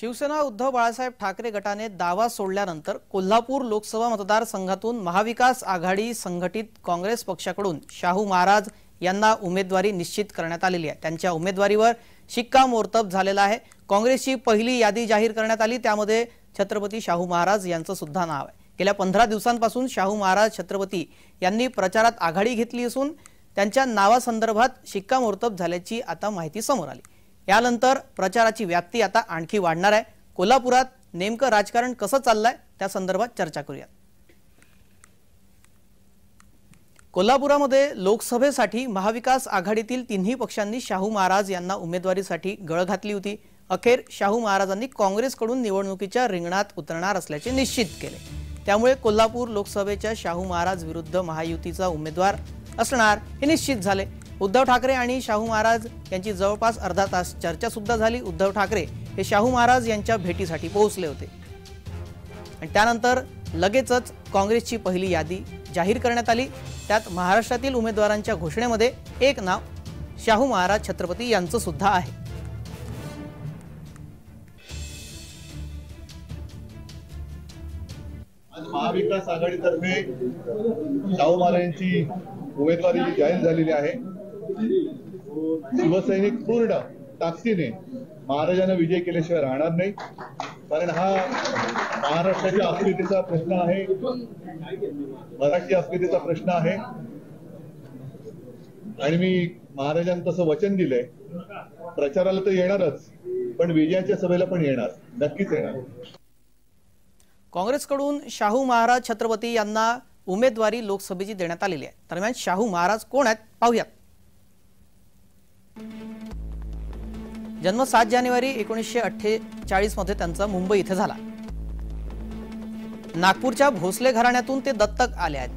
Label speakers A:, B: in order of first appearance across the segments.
A: शिवसेना उद्धव बाळासाहेब ठाकरे गटाने दावा सोडल्यानंतर कोल्हापूर लोकसभा मतदारसंघातून महाविकास आघाडी संघटित काँग्रेस पक्षाकडून शाहू महाराज यांना उमेदवारी निश्चित करण्यात आलेली आहे। त्यांच्या उमेदवारीवर शिक्कामोर्तब झालेला आहे। काँग्रेसची पहिली यादी जाहीर करण्यात आली, त्यामध्ये छत्रपती शाहू महाराज यांचं सुद्धा नाव आहे। गेल्या 15 दिवसांपासून शाहू महाराज छत्रपती यांनी प्रचारात आघाडी घेतली असून त्यांच्या नावासंदर्भात शिक्कामोर्तब झाल्याची आता माहिती समोर आली। यानंतर प्रचाराची व्याप्ती आता आणखी वाढणार आहे। कोल्हापुरात नेमकं राजकारण कसं चाललंय त्या संदर्भात चर्चा करूया। कोल्हापुरामध्ये लोकसभेसाठी महाविकास आघाडीतील तिन्ही पक्षांनी शाहू महाराज यांना उमेदवारीसाठी गळ घातली होती। अखेर शाहू महाराजांनी काँग्रेसकडून निवडणुकीच्या रिंगणात उतरणार असल्याचे निश्चित केले। त्यामुळे कोल्हापूर लोकसभेच्या शाहू महाराज विरुद्ध महायुतीचा उमेदवार असणार हे निश्चित झाले। उद्धव ठाकरे आणि शाहू महाराज यांची जवळपास अर्धा तास चर्चा सुद्धा झाली। उद्धव ठाकरे हे शाहू महाराज यांच्या भेटीसाठी पोहोचले होते आणि त्यानंतर लगेचच काँग्रेसची पहिली यादी जाहीर करण्यात आली। त्यात महाराष्ट्रातील उमेदवारांच्या घोषणेमध्ये एक नाव शाहू महाराज छत्रपती यांचं सुद्धा आहे।
B: आज महाविकास आघाडीतर्फे शाहू महाराजांची उमेदवारी जाहीर झालेली आहे। शिवसैनिक पूर्ण ताकदीने महाराजांना विजय केल्याशिवाय राहणार नाही, कारण हा महाराष्ट्राच्या अस्मितेचा प्रश्न आहे, मराठी अस्मितेचा प्रश्न आहे। आणि मी महाराजांना तसं वचन दिलंय, प्रचाराला तर येणारच पण विजयाच्या सभेला पण येणार, नक्कीच येणार।
A: काँग्रेसकडून शाहू महाराज छत्रपती यांना उमेदवारी लोकसभेची देण्यात आलेली आहे। दरम्यान शाहू महाराज कोण आहेत पाहूयात। जन्म 7 जानेवारी 1948 मध्ये त्यांचा मुंबई इथे झाला। नागपूरच्या भोसले घराण्यातून ते दत्तक आले आहेत।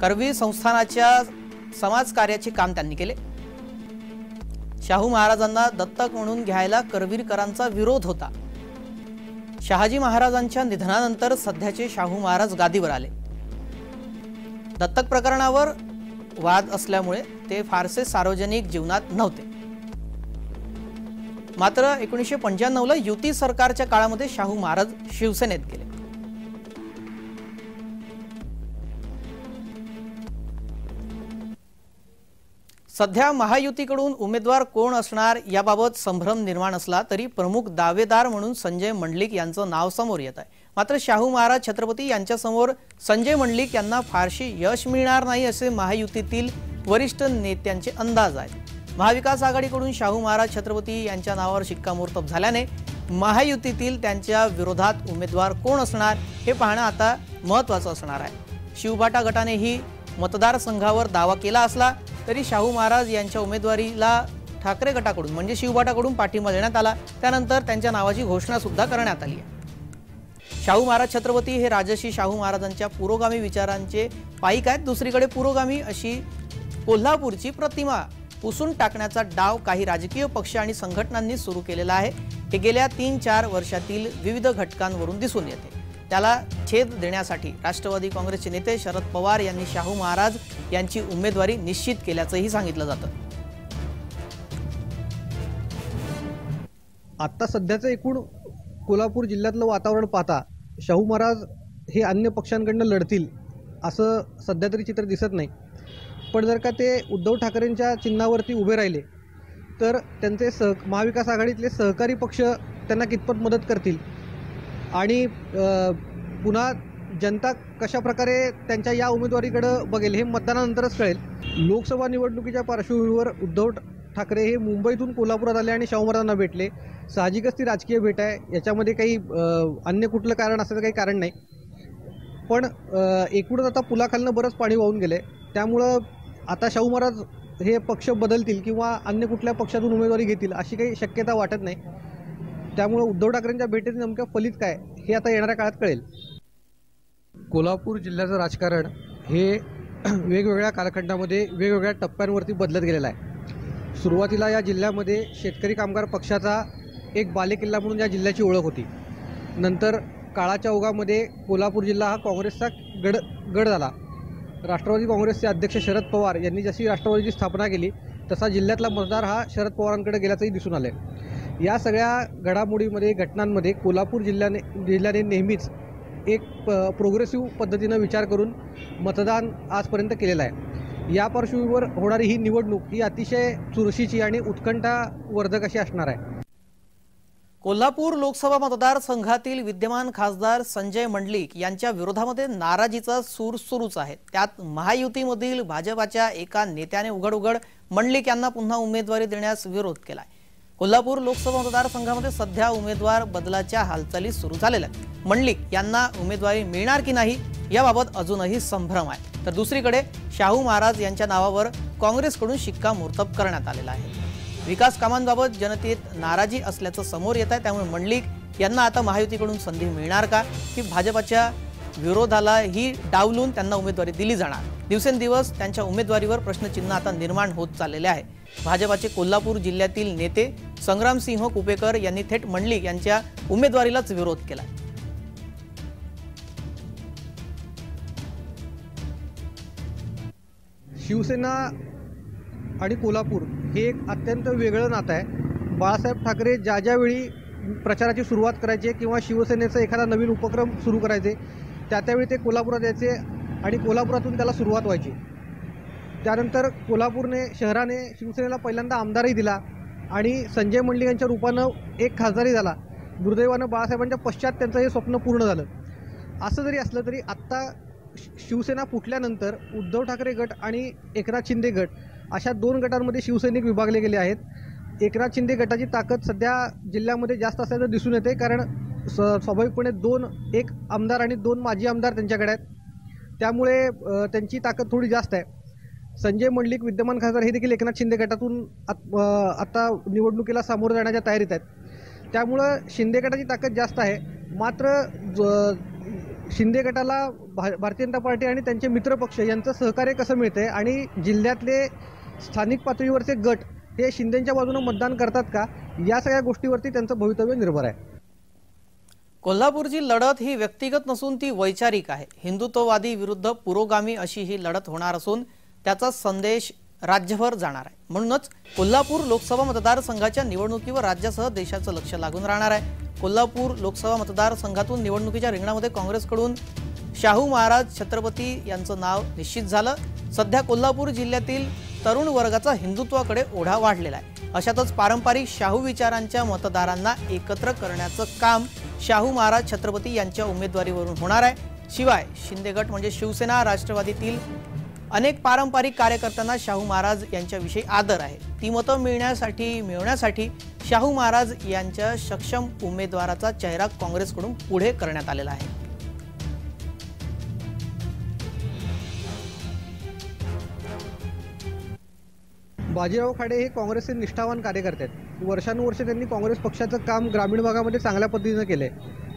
A: करवीर संस्थानाच्या समाजकार्याचे काम त्यांनी केले। शाहू महाराजांना दत्तक म्हणून घ्यायला करवीरकरांचा विरोध होता। शहाजी महाराजांच्या निधनानंतर सध्याचे शाहू महाराज गादीवर आले। दत्तक प्रकरणावर वाद असल्यामुळे ते फारसे सार्वजनिक जीवनात नव्हते। मात्र 1995 ला युती सरकारच्या काळामध्ये शाहू महाराज शिवसेनेत गेले। सध्या महायुतीकडून उमेदवार कोण असणार याबाबत संभ्रम निर्माण असला तरी प्रमुख दावेदार म्हणून संजय मंडलिक यांचं नाव समोर येत आहे। मात्र शाहू महाराज छत्रपती यांच्या समोर संजय मंडलिक यांना फारशी यश मिळणार नाही असे महायुतीतील वरिष्ठ नेत्यांचे अंदाज आहेत। महाविकास आघाडीकडून शाहू महाराज छत्रपती यांच्या नावावर शिक्कामोर्तब झाल्याने महायुतीतील त्यांच्या विरोधात उमेदवार कोण असणार हे पाहणं आता महत्त्वाचं असणार आहे। शिवबाटा गटानेही मतदारसंघावर दावा केला असला तरी शाहू महाराज यांच्या उमेदवारीला ठाकरे गटाकडून म्हणजे शिवबाटाकडून पाठिंबा देण्यात आला। त्यानंतर त्यांच्या नावाची घोषणा सुद्धा करण्यात आली आहे। शाहू महाराज छत्रपती हे राजर्षी शाहू महाराजांच्या पुरोगामी विचारांचे पाईक आहेत। दुसरीकडे पुरोगामी अशी कोल्हापूरची प्रतिमा पुसून टाकण्याचा डाव काही राजकीय पक्ष आणि संघटनांनी सुरू केलेला आहे। हे गेल्या 3-4 वर्षातील विविध घटकांवरून दिसून येते। त्याला छेद देण्यासाठी राष्ट्रवादी काँग्रेसचे नेते शरद पवार यांनी शाहू महाराज यांची उमेदवारी निश्चित केल्याचंही सांगितलं जातं।
C: आता सध्याचं एकूण कोल्हापूर जिल्ह्यातलं वातावरण पाहता शाहू महाराज हे अन्य पक्षांकडून लढतील असं सध्या तरी चित्र दिसत नाही। पण जर का ते उद्धव ठाकरेंच्या चिन्हावरती उभे राहिले तर त्यांचे महाविकास आघाडीतले सहकारी पक्ष त्यांना कितपत मदत करतील आणि पुन्हा जनता कशा प्रकारे त्यांच्या या उमेदवारीकडे बघेल हे मतदानानंतरच कळेल। लोकसभा निवडणुकीच्या पार्श्वभूमीवर उद्धव ठाकरे हे मुंबईतून कोल्हापुरात आले आणि शाहू महाराजांना भेटले। साहजिकच ती राजकीय भेट आहे, याच्यामध्ये काही अन्य कुठलं कारण असायचं काही कारण नाही। पण एकूणच आता पुलाखालनं बरंच पाणी वाहून गेले, त्यामुळं आता शाहू महाराज हे पक्ष बदलतील किंवा अन्य कुठल्या पक्षातून उमेदवारी घेतील अशी काही शक्यता वाटत नाही। त्यामुळे उद्धव ठाकरेंच्या भेटीत नेमकं फलित काय हे आता येणाऱ्या काळात कळेल। कोल्हापूर जिल्ह्याचं राजकारण हे वेगवेगळ्या कालखंडामध्ये वेगवेगळ्या टप्प्यांवरती बदलत गेलेलं आहे। सुरुवातीला या जिल्ह्यामध्ये शेतकरी कामगार पक्षाचा एक बालेकिल्ला म्हणून या जिल्ह्याची ओळख होती। नंतर काळाच्या ओघामध्ये कोल्हापूर जिल्हा हा काँग्रेसचा गड झाला। राष्ट्रवादी काँग्रेसचे अध्यक्ष शरद पवार यांनी जशी राष्ट्रवादीची स्थापना केली तसा जिल्ह्यातला मतदार हा शरद पवारांकडे गेल्याचंही दिसून आले। या सगळ्या घडामोडीमध्ये घटनांमध्ये कोल्हापूर जिल्ह्याने नेहमीच एक प्रोग्रेसिव्ह पद्धतीनं विचार करून मतदान आजपर्यंत केलेलं आहे। या पार्श्वभूमीवर होणारी ही निवडणूक ही अतिशय चुरशीची आणि उत्कंठावर्धक अशी असणार आहे।
A: कोल्हापूर लोकसभा मतदारसंघातील विद्यमान खासदार संजय मंडलिक यांच्या विरोधामध्ये नाराजीचा सूर सुरूच आहे। त्यात महायुतीमधील भाजपाच्या एका नेत्याने उघड मंडलिक यांना पुन्हा उमेदवारी देण्यास विरोध केलाय। कोल्हापूर लोकसभा मतदारसंघामध्ये सध्या उमेदवार बदलाच्या हालचाली सुरू झालेल्या आहेत। मंडलिक यांना उमेदवारी मिळणार की नाही याबाबत अजूनही संभ्रम आहे। तर दुसरीकडे शाहू महाराज यांच्या नावावर काँग्रेसकडून शिक्कामोर्तब करण्यात आलेला आहे। विकास कामांबाबत जनतेत नाराजी असल्याचं समोर येत आहे। त्यामुळे मंडलिक यांना आता महायुतीकडून संधी मिळणार का की भाजपच्या विरोधाला ही डावलून त्यांना उमेदवारी दिली जाणार? दिवसेंदिवस त्यांच्या उमेदवारीवर प्रश्नचिन्ह आता निर्माण होत चाललेले आहे। भाजपचे कोल्हापूर जिल्ह्यातील नेते संग्रामसिंह कुपेकर यांनी थेट मंडलिक यांच्या उमेदवारीलाच विरोध केला।
C: शिवसेना आणि कोल्हापूर हे एक अत्यंत वेगळं नातं आहे। बाळासाहेब ठाकरे ज्यावेळी प्रचाराची सुरुवात करायचे किंवा शिवसेनेचा एखादा नवीन उपक्रम सुरू करायचे त्यावेळी ते कोल्हापुरात यायचे आणि कोल्हापुरातून त्याला सुरुवात व्हायची। त्यानंतर कोल्हापूरने शहराने शिवसेनेला पहिल्यांदा आमदारही दिला आणि संजय मंडलिक यांच्या रूपानं एक खासदारही झाला। दुर्दैवानं बाळासाहेबांच्या पश्चात त्यांचं हे स्वप्न पूर्ण झालं। असं जरी असलं तरी आत्ता शिवसेना फुटल्यानंतर उद्धव ठाकरे गट आणि एकनाथ शिंदे गट अशा दोन गटांमध्ये शिवसैनिक विभागले गेले आहेत। एकनाथ शिंदे गटाची ताकद सध्या जिल्ह्यामध्ये जास्त असल्याचं दिसून येते, कारण स्वाभाविकपणे एक आमदार आणि 2 माजी आमदार त्यांच्याकडे आहेत, त्यामुळे त्यांची ताकद थोडी जास्त आहे। संजय मंडलिक विद्यमान खासदार हे देखील एकनाथ शिंदे गटातून आता निवडणुकीला सामोरं जाण्याच्या तयारीत आहेत, त्यामुळं शिंदे गटाची ताकद जास्त आहे। मात्र शिंदे गटाला भारतीय जनता पार्टी आणि त्यांचे मित्रपक्ष यांचं सहकार्य कसं मिळतंय आणि जिल्ह्यातले स्थानिक पातळीवरचे गट हे शिंदेच्या बाजूने मतदान करतात का, या सगळ्या गोष्टीवरती त्यांचं भवितव्य निर्भर आहे।
A: कोल्हापूरची लढत ही व्यक्तिगत नसून ती वैचारिक आहे। हिंदुत्ववादी विरुद्ध पुरोगामी अशी ही लढत होणार असून त्याचा संदेश राज्यभर जाणार आहे। म्हणूनच कोल्हापूर लोकसभा मतदारसंघाच्या निवडणुकीवर राज्यासह देशाचं लक्ष लागून राहणार आहे। कोल्हापूर लोकसभा मतदारसंघातून निवडणुकीच्या रिंगणामध्ये काँग्रेसकडून शाहू महाराज छत्रपती यांचं नाव निश्चित झालं। सध्या कोल्हापूर जिल्ह्यातील तरुण वर्गाचा हिंदुत्वाकडे ओढा वाढलेला आहे। अशातच पारंपरिक शाहू विचारांच्या मतदारांना एकत्र करण्याचं काम शाहू महाराज छत्रपती यांच्या उमेदवारीवरून होणार आहे। शिवाय शिंदे गट म्हणजे शिवसेना राष्ट्रवादीतील अनेक पारंपरिक कार्यकर्त्यांना शाहू महाराज यांच्याविषयी आदर आहे। ती मतं मिळवण्यासाठी शाहू महाराज यांच्या सक्षम उमेदवाराचा चेहरा काँग्रेसकडून पुढे करण्यात आलेला आहे।
C: बाजीराव खाडे हे काँग्रेसचे निष्ठावान कार्यकर्ते आहेत। वर्षानुवर्षे त्यांनी काँग्रेस पक्षाचं काम ग्रामीण भागामध्ये चांगल्या पद्धतीने केले।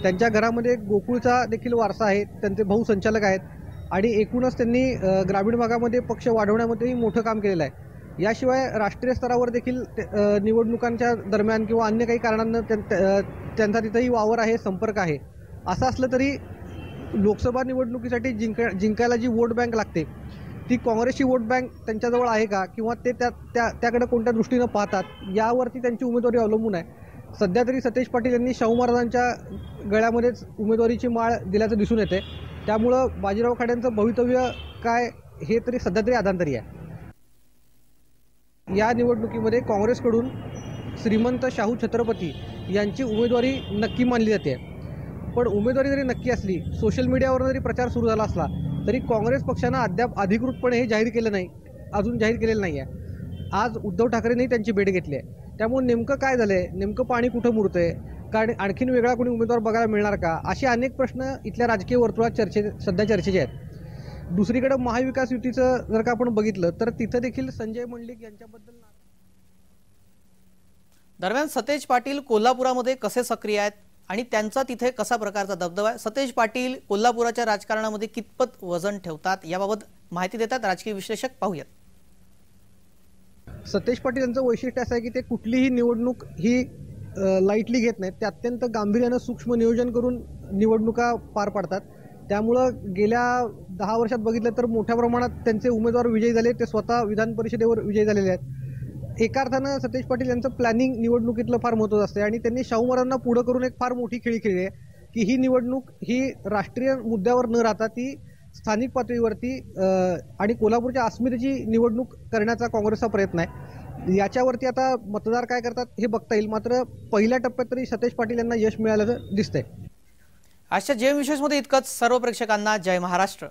C: त्यांच्या घरामध्ये गोकुळचा देखील वारसा आहे, त्यांचे भाऊ संचालक आहेत आणि एकूणच त्यांनी ग्रामीण भागामध्ये पक्ष वाढवण्यामध्येही मोठं काम केलेलं आहे। याशिवाय राष्ट्रीय स्तरावर देखील निवडणुकांच्या दरम्यान किंवा अन्य काही कारणांना त्यांचा तिथेही वावर आहे, संपर्क आहे। असं असलं तरी लोकसभा निवडणुकीसाठी जिंकायला जी वोट बँक लागते ती काँग्रेसची वोट बँक त्यांच्याजवळ आहे का किंवा ते त्याकडे कोणत्या दृष्टीनं पाहतात यावरती त्यांची उमेदवारी अवलंबून आहे। सध्या तरी सतेज पाटील यांनी शाहू महाराजांच्या गळ्यामध्येच उमेदवारीची माळ दिल्याचं दिसून येते, त्यामुळं बाजीराव खाड्यांचं भवितव्य काय हे तरी सध्या तरी अधांतरी आहे। या निवडणुकीमध्ये काँग्रेसकडून श्रीमंत शाहू छत्रपती यांची उमेदवारी नक्की मानली जाते, पण उमेदवारी जरी नक्की असली, सोशल मीडियावर जरी प्रचार सुरू झाला असला तरी काँग्रेस पक्षानं अद्याप अधिकृतपणे हे जाहीर केलं नाही, अजून जाहीर केलेलं नाही आहे। आज उद्धव ठाकरेंनी त्यांची भेट घेतली आहे, त्यामुळे नेमकं काय झालंय, नेमकं पाणी कुठं मुरतंय, कारण आणखीन वेगळा कोणी उमेदवार बघायला मिळणार का, असे अनेक प्रश्न इथल्या राजकीय वर्तुळात सध्या चर्चेचे आहेत। दुसरीकडे महाविकास युतीचं जर का आपण बघितलं तर तिथं देखील संजय मंडलिक यांच्याबद्दल
A: दरम्यान सतेज पाटील कोल्हापुरामध्ये कसे सक्रिय आहेत आणि त्यांचा तिथे कसा प्रकारचा दबदबा आहे, सतेज पाटील कोल्हापुराच्या राजकारणामध्ये कितपत वजन ठेवतात याबाबत माहिती देतात राजकीय विश्लेषक, पाहूयात।
C: सतेज पाटील यांचं वैशिष्ट्य असं आहे की ते कुठलीही निवडणूक ही लाईटली घेत नाहीत, ते अत्यंत गांभीर्यानं सूक्ष्म नियोजन करून निवडणुका पार पाडतात। त्यामुळं गेल्या 10 वर्षात बघितलं तर मोठ्या प्रमाणात त्यांचे उमेदवार विजयी झाले, ते स्वतः विधान परिषदेवर विजयी झालेले आहेत। एका अर्थानं सतेज पाटील यांचं प्लॅनिंग निवडणुकीतलं फार महत्त्वाचं असते आणि त्यांनी शाहू महाराजांना पुढं करून एक फार मोठी खेळी खेळली आहे की ही निवडणूक ही राष्ट्रीय मुद्द्यावर न राहता ती स्थानिक पातळीवरती आणि कोल्हापूरच्या अस्मितेची निवडणूक करण्याचा काँग्रेसचा प्रयत्न आहे। याच्यावरती आता मतदार काय करतात हे बघता येईल, मात्र पहिल्या टप्प्यात तरी सतेज पाटील यांना यश मिळाल्याचं दिसतंय।
A: आजच्या जेम विशेषमध्ये इतकंच। सर्व प्रेक्षकांना जय महाराष्ट्र।